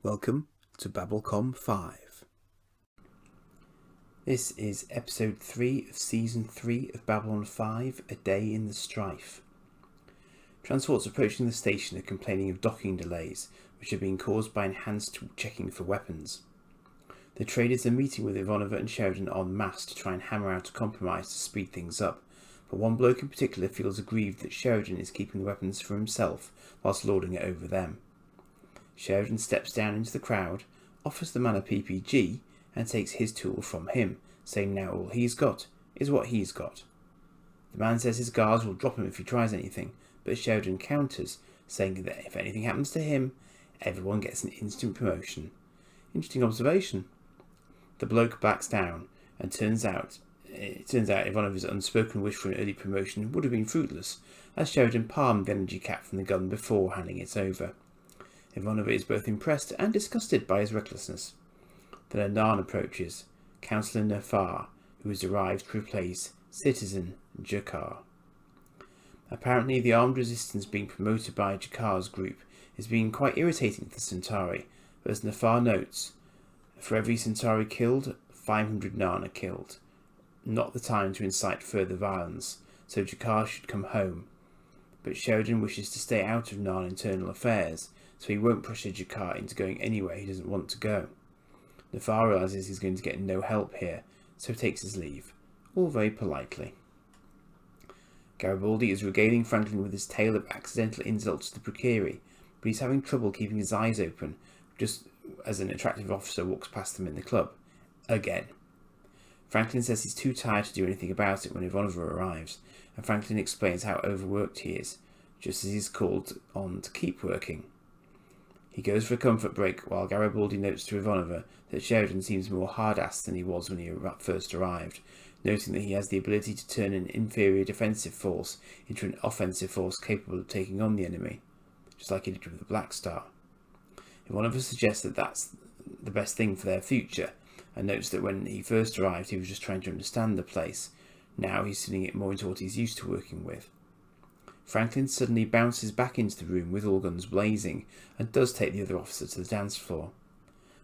Welcome to Babblecom 5. This is episode 3 of season 3 of Babylon 5, A Day in the Strife. Transports approaching the station are complaining of docking delays, which are being caused by enhanced checking for weapons. The traders are meeting with Ivanova and Sheridan en masse to try and hammer out a compromise to speed things up, but one bloke in particular feels aggrieved that Sheridan is keeping the weapons for himself whilst lording it over them. Sheridan steps down into the crowd, offers the man a PPG, and takes his tool from him, saying now all he's got is what he's got. The man says his guards will drop him if he tries anything, but Sheridan counters, saying that if anything happens to him, everyone gets an instant promotion. Interesting observation. The bloke backs down, and it turns out Ivanova's unspoken wish for an early promotion would have been fruitless, as Sheridan palmed the energy cap from the gun before handing it over. Ivanova is both impressed and disgusted by his recklessness. Then a Narn approaches, Councillor Nafar, who has arrived to replace Citizen Jakar. Apparently the armed resistance being promoted by Jakar's group is being quite irritating to the Centauri, but as Nafar notes, for every Centauri killed, 500 Narn are killed. Not the time to incite further violence, so Jakar should come home. But Sheridan wishes to stay out of Narn internal affairs, so he won't pressure Jakar into going anywhere he doesn't want to go. Nafar realises he's going to get no help here, so takes his leave, all very politely. Garibaldi is regaling Franklin with his tale of accidental insults to the Procuri, but he's having trouble keeping his eyes open, just as an attractive officer walks past them in the club. Again. Franklin says he's too tired to do anything about it when Ivanova arrives, and Franklin explains how overworked he is, just as he's called on to keep working. He goes for a comfort break while Garibaldi notes to Ivanova that Sheridan seems more hard-assed than he was when he first arrived, noting that he has the ability to turn an inferior defensive force into an offensive force capable of taking on the enemy, just like he did with the Black Star. Ivanova suggests that that's the best thing for their future, and notes that when he first arrived he was just trying to understand the place. Now he's turning it more into what he's used to working with. Franklin suddenly bounces back into the room with all guns blazing, and does take the other officer to the dance floor.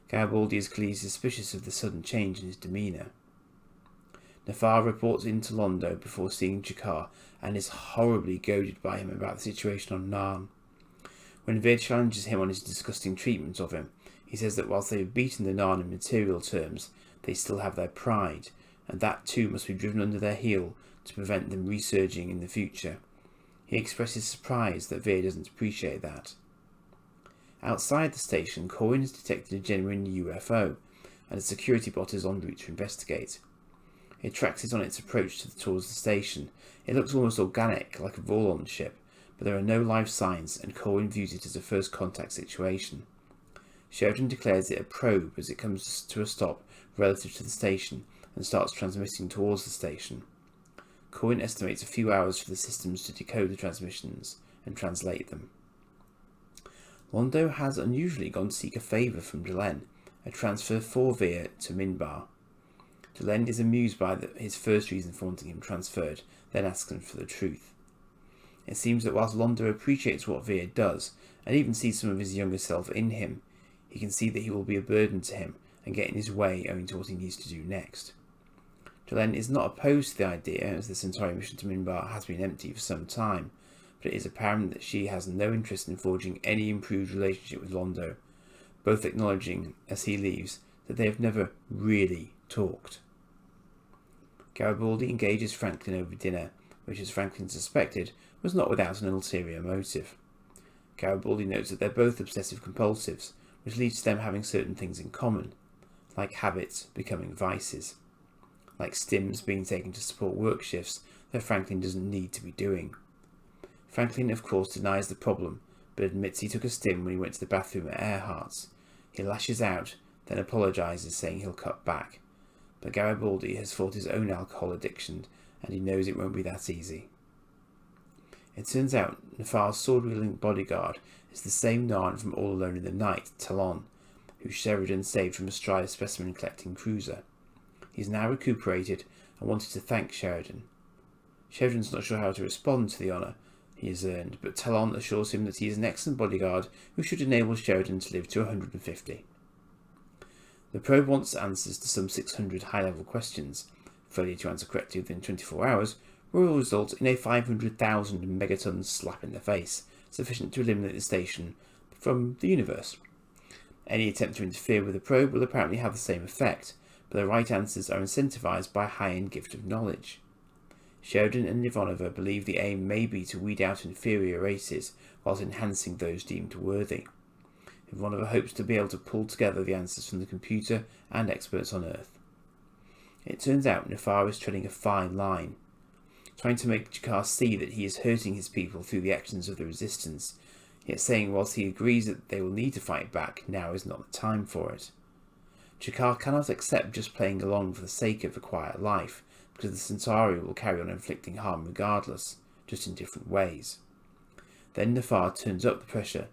Garibaldi is clearly suspicious of the sudden change in his demeanour. Nafar reports into Londo before seeing Jakar, and is horribly goaded by him about the situation on Narn. When Veer challenges him on his disgusting treatment of him, he says that whilst they have beaten the Narn in material terms, they still have their pride, and that too must be driven under their heel to prevent them resurging in the future. He expresses surprise that Veer doesn't appreciate that. Outside the station, Corwin has detected a genuine UFO, and a security bot is en route to investigate. It tracks it on its approach towards the station. It looks almost organic, like a Vorlon ship, but there are no live signs, and Corwin views it as a first contact situation. Sheridan declares it a probe as it comes to a stop relative to the station, and starts transmitting towards the station. Corwin estimates a few hours for the systems to decode the transmissions and translate them. Londo has unusually gone to seek a favour from Delenn, a transfer for Veer to Minbar. Delenn is amused by his first reason for wanting him transferred, then asks him for the truth. It seems that whilst Londo appreciates what Veer does, and even sees some of his younger self in him, he can see that he will be a burden to him and get in his way owing to what he needs to do next. Delenn is not opposed to the idea, as the Centauri mission to Minbar has been empty for some time, but it is apparent that she has no interest in forging any improved relationship with Londo, both acknowledging, as he leaves, that they have never really talked. Garibaldi engages Franklin over dinner, which, as Franklin suspected, was not without an ulterior motive. Garibaldi notes that they're both obsessive compulsives, which leads to them having certain things in common, like habits becoming vices, like stims being taken to support work shifts that Franklin doesn't need to be doing. Franklin, of course, denies the problem, but admits he took a stim when he went to the bathroom at Earhart's. He lashes out, then apologises, saying he'll cut back. But Garibaldi has fought his own alcohol addiction, and he knows it won't be that easy. It turns out Nafar's sword-wielding bodyguard is the same Narn from All Alone in the Night, Talon, who Sheridan saved from a Strife specimen-collecting cruiser. He's now recuperated and wanted to thank Sheridan. Sheridan's not sure how to respond to the honour. he has earned, but Talon assures him that he is an excellent bodyguard who should enable Sheridan to live to 150. The probe wants answers to some 600 high-level questions. Failure to answer correctly within 24 hours will result in a 500,000 megaton slap in the face, sufficient to eliminate the station from the universe. Any attempt to interfere with the probe will apparently have the same effect, but the right answers are incentivized by a high-end gift of knowledge. Sheridan and Ivanova believe the aim may be to weed out inferior races whilst enhancing those deemed worthy. Ivanova hopes to be able to pull together the answers from the computer and experts on Earth. It turns out Nefar is treading a fine line, trying to make G'Kar see that he is hurting his people through the actions of the resistance, yet saying whilst he agrees that they will need to fight back, now is not the time for it. G'Kar cannot accept just playing along for the sake of a quiet life, because the Centauri will carry on inflicting harm regardless, just in different ways. Then Nefar turns up the pressure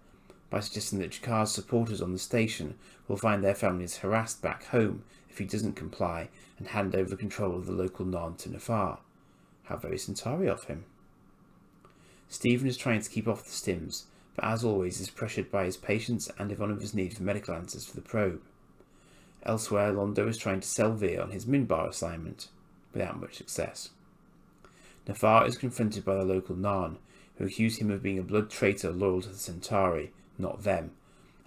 by suggesting that G'Kar's supporters on the station will find their families harassed back home if he doesn't comply and hand over control of the local Narn to Nefar. How very Centauri of him. Stephen is trying to keep off the stims, but as always is pressured by his patience and Ivanova's need for medical answers for the probe. Elsewhere, Londo is trying to sell Veer on his Minbar assignment, without much success. Nefar is confronted by the local Narn, who accuse him of being a blood traitor loyal to the Centauri, not them,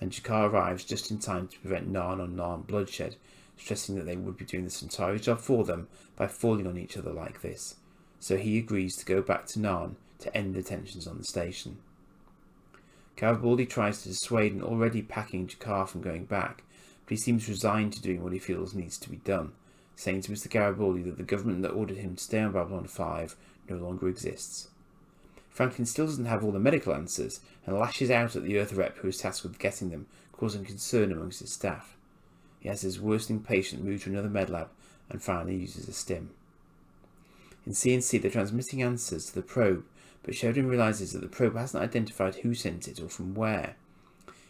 and G'Kar arrives just in time to prevent Narn on Narn bloodshed, stressing that they would be doing the Centauri job for them by falling on each other like this, so he agrees to go back to Narn to end the tensions on the station. Garibaldi tries to dissuade an already packing G'Kar from going back, but he seems resigned to doing what he feels needs to be done, saying to Mr. Garibaldi that the government that ordered him to stay on Babylon 5 no longer exists. Franklin still doesn't have all the medical answers and lashes out at the Earth rep who is tasked with getting them, causing concern amongst his staff. He has his worsening patient moved to another med lab and finally uses a stim. In CNC they're transmitting answers to the probe, but Sheridan realises that the probe hasn't identified who sent it or from where.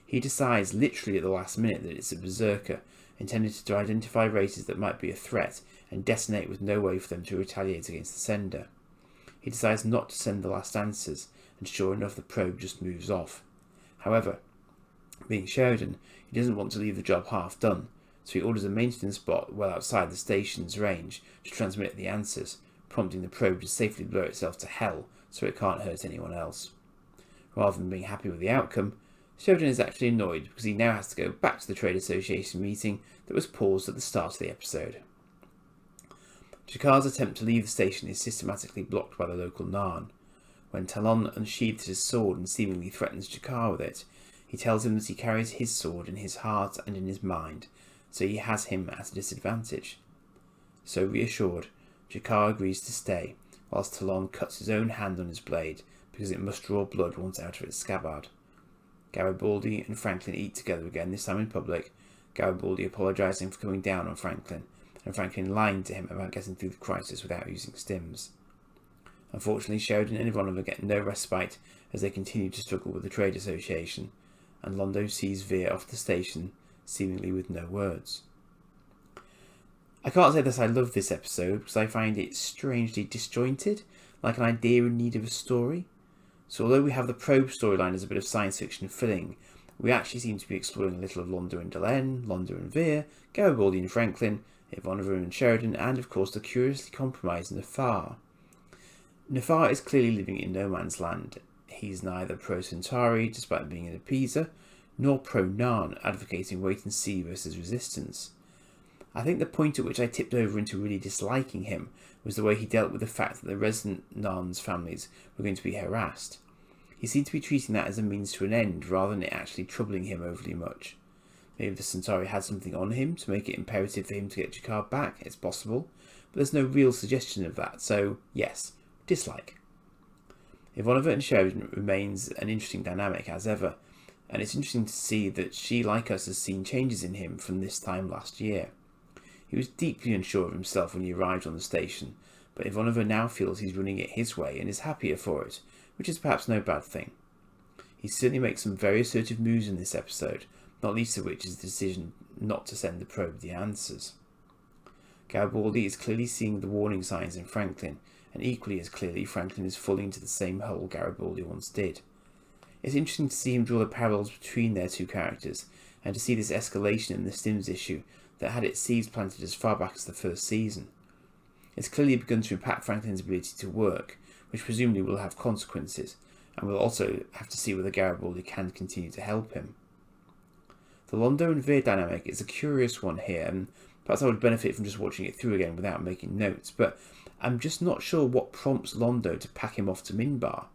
He decides literally at the last minute that it's a berserker, intended to identify races that might be a threat and detonate with no way for them to retaliate against the sender. He decides not to send the last answers, and sure enough the probe just moves off. However, being Sheridan, he doesn't want to leave the job half done, so he orders a maintenance bot well outside the station's range to transmit the answers, prompting the probe to safely blow itself to hell so it can't hurt anyone else. Rather than being happy with the outcome, Sheridan is actually annoyed because he now has to go back to the Trade Association meeting that was paused at the start of the episode. G'Kar's attempt to leave the station is systematically blocked by the local Narn. When Talon unsheathes his sword and seemingly threatens G'Kar with it, he tells him that he carries his sword in his heart and in his mind, so he has him at a disadvantage. So reassured, G'Kar agrees to stay, whilst Talon cuts his own hand on his blade because it must draw blood once out of its scabbard. Garibaldi and Franklin eat together again, this time in public, Garibaldi apologising for coming down on Franklin, and Franklin lying to him about getting through the crisis without using stims. Unfortunately, Sheridan and Ivanova get no respite as they continue to struggle with the Trade Association, and Londo sees Veer off the station, seemingly with no words. I can't say that I love this episode because I find it strangely disjointed, like an idea in need of a story. So although we have the probe storyline as a bit of science fiction filling, we actually seem to be exploring a little of Londo and Delenn, Londo and Veer, Garibaldi and Franklin, Ivanova and Sheridan, and of course the curiously compromised Nefar. Nefar is clearly living in no man's land. He's neither pro-Centauri, despite being an appeaser, nor pro-Narn, advocating wait and see versus resistance. I think the point at which I tipped over into really disliking him was the way he dealt with the fact that the resident Narn's families were going to be harassed. He seemed to be treating that as a means to an end rather than it actually troubling him overly much. Maybe the Centauri had something on him to make it imperative for him to get G'Kar back, it's possible, but there's no real suggestion of that, so yes, dislike. Ivanova and Sheridan remains an interesting dynamic as ever, and it's interesting to see that she, like us, has seen changes in him from this time last year. He was deeply unsure of himself when he arrived on the station, but Ivanova now feels he's running it his way and is happier for it, which is perhaps no bad thing. He certainly makes some very assertive moves in this episode, not least of which is the decision not to send the probe the answers. Garibaldi is clearly seeing the warning signs in Franklin, and equally as clearly Franklin is falling into the same hole Garibaldi once did. It's interesting to see him draw the parallels between their two characters, and to see this escalation in the Stims issue that had its seeds planted as far back as the first season. It's clearly begun to impact Franklin's ability to work, which presumably will have consequences, and we'll also have to see whether Garibaldi can continue to help him. The Londo and Veer dynamic is a curious one here, and perhaps I would benefit from just watching it through again without making notes, but I'm just not sure what prompts Londo to pack him off to Minbar.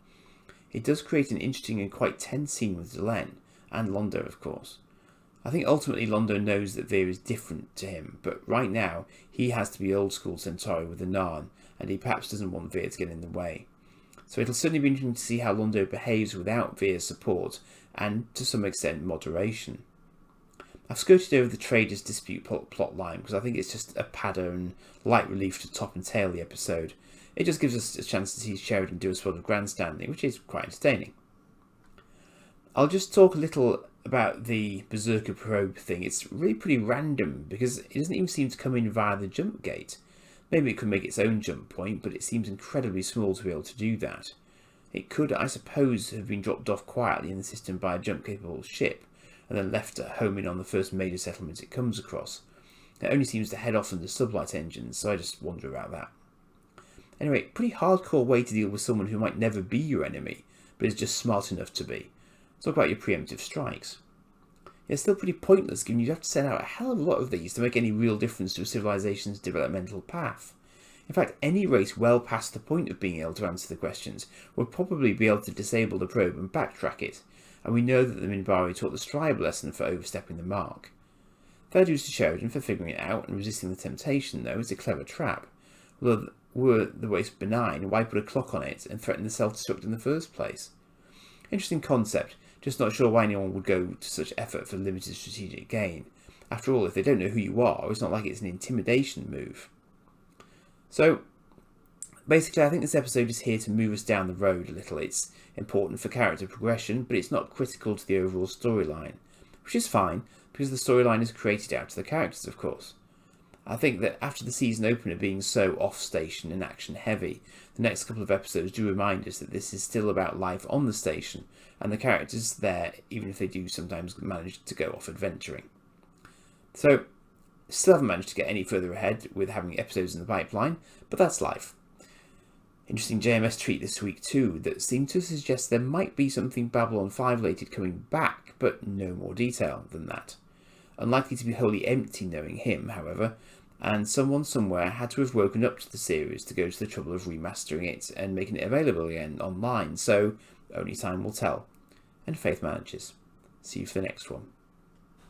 It does create an interesting and quite tense scene with Delenn, and Londo of course. I think ultimately Londo knows that Veer is different to him, but right now he has to be old school Centauri with the Narn, and he perhaps doesn't want Veer to get in the way. So it'll certainly be interesting to see how Londo behaves without Veer's support, and to some extent moderation. I've skirted over the traders' dispute plot line because I think it's just a padder and light relief to top and tail the episode. It just gives us a chance to see Sheridan do a spot of grandstanding, which is quite entertaining. I'll just talk a little about the Berserker probe thing. It's really pretty random because it doesn't even seem to come in via the jump gate. Maybe it could make its own jump point, but it seems incredibly small to be able to do that. It could, I suppose, have been dropped off quietly in the system by a jump-capable ship, and then left to home in on the first major settlement it comes across. It only seems to head off under sublight engines, so I just wonder about that. Anyway, pretty hardcore way to deal with someone who might never be your enemy, but is just smart enough to be. Talk about your preemptive strikes. It's still pretty pointless, given you'd have to send out a hell of a lot of these to make any real difference to a civilization's developmental path. In fact, any race well past the point of being able to answer the questions would probably be able to disable the probe and backtrack it, and we know that the Minbari taught the Strife lesson for overstepping the mark. Fair dues to Sheridan for figuring it out and resisting the temptation, though. It's a clever trap. Although, were the waste benign, why put a clock on it and threaten the self-destruct in the first place? Interesting concept, just not sure why anyone would go to such effort for limited strategic gain. After all, if they don't know who you are, it's not like it's an intimidation move. So, basically, I think this episode is here to move us down the road a little. It's important for character progression, but it's not critical to the overall storyline, which is fine, because the storyline is created out of the characters, of course. I think that after the season opener being so off-station and action-heavy, the next couple of episodes do remind us that this is still about life on the station, and the characters there, even if they do sometimes manage to go off adventuring. So, still haven't managed to get any further ahead with having episodes in the pipeline, but that's life. Interesting JMS tweet this week too that seemed to suggest there might be something Babylon 5 related coming back, but no more detail than that. Unlikely to be wholly empty knowing him, however, and someone somewhere had to have woken up to the series to go to the trouble of remastering it and making it available again online, so only time will tell. And faith manages. See you for the next one.